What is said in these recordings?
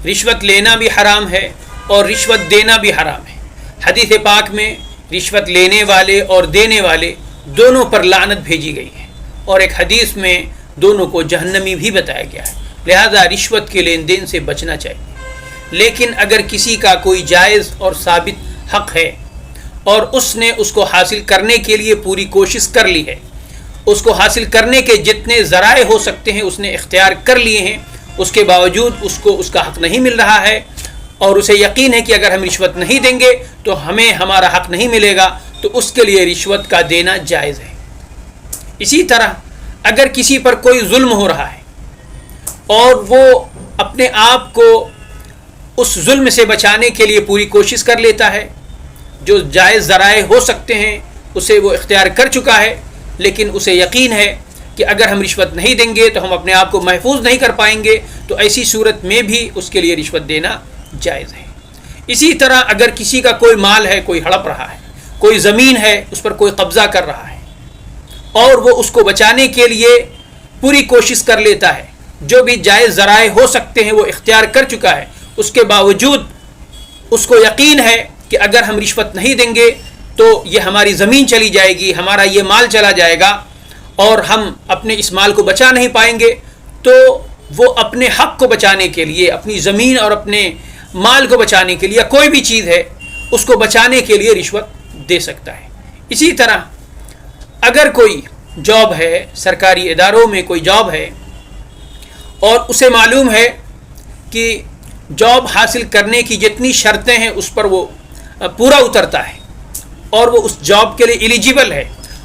رشوت لینا بھی حرام ہے اور رشوت دینا بھی حرام ہے۔ حدیث پاک میں رشوت لینے والے اور دینے والے دونوں پر لعنت بھیجی گئی ہے، اور ایک حدیث میں دونوں کو جہنمی بھی بتایا گیا ہے۔ لہذا رشوت کے لین دین سے بچنا چاہیے۔ لیکن اگر کسی کا کوئی جائز اور ثابت حق ہے اور اس نے اس کو حاصل کرنے کے لیے پوری کوشش کر لی ہے، اس کو حاصل کرنے کے جتنے ذرائع ہو سکتے ہیں اس نے اختیار کر لیے ہیں، اس کے باوجود اس کو اس کا حق نہیں مل رہا ہے، اور اسے یقین ہے کہ اگر ہم رشوت نہیں دیں گے تو ہمیں ہمارا حق نہیں ملے گا، تو اس کے لیے رشوت کا دینا جائز ہے۔ اسی طرح اگر کسی پر کوئی ظلم ہو رہا ہے اور وہ اپنے آپ کو اس ظلم سے بچانے کے لیے پوری کوشش کر لیتا ہے، جو جائز ذرائع ہو سکتے ہیں اسے وہ اختیار کر چکا ہے، لیکن اسے یقین ہے کہ اگر ہم رشوت نہیں دیں گے تو ہم اپنے آپ کو محفوظ نہیں کر پائیں گے، تو ایسی صورت میں بھی اس کے لیے رشوت دینا جائز ہے۔ اسی طرح اگر کسی کا کوئی مال ہے، کوئی ہڑپ رہا ہے، کوئی زمین ہے اس پر کوئی قبضہ کر رہا ہے، اور وہ اس کو بچانے کے لیے پوری کوشش کر لیتا ہے، جو بھی جائز ذرائع ہو سکتے ہیں وہ اختیار کر چکا ہے، اس کے باوجود اس کو یقین ہے کہ اگر ہم رشوت نہیں دیں گے تو یہ ہماری زمین چلی جائے گی، ہمارا یہ مال چلا جائے گا اور ہم اپنے اس مال کو بچا نہیں پائیں گے، تو وہ اپنے حق کو بچانے کے لیے، اپنی زمین اور اپنے مال کو بچانے کے لیے، کوئی بھی چیز ہے اس کو بچانے کے لیے رشوت دے سکتا ہے۔ اسی طرح اگر کوئی جاب ہے، سرکاری اداروں میں کوئی جاب ہے اور اسے معلوم ہے کہ جاب حاصل کرنے کی جتنی شرطیں ہیں اس پر وہ پورا اترتا ہے اور وہ اس جاب کے لیے ایلیجیبل ہے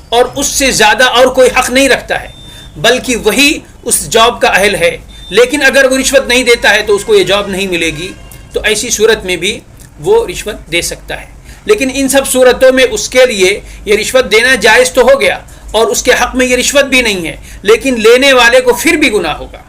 اور اس سے زیادہ اور کوئی حق نہیں رکھتا ہے، بلکہ وہی اس جاب کا اہل ہے، لیکن اگر وہ رشوت نہیں دیتا ہے تو اس کو یہ جاب نہیں ملے گی، تو ایسی صورت میں بھی وہ رشوت دے سکتا ہے۔ لیکن ان سب صورتوں میں اس کے لیے یہ رشوت دینا جائز تو ہو گیا اور اس کے حق میں یہ رشوت بھی نہیں ہے، لیکن لینے والے کو پھر بھی گناہ ہوگا۔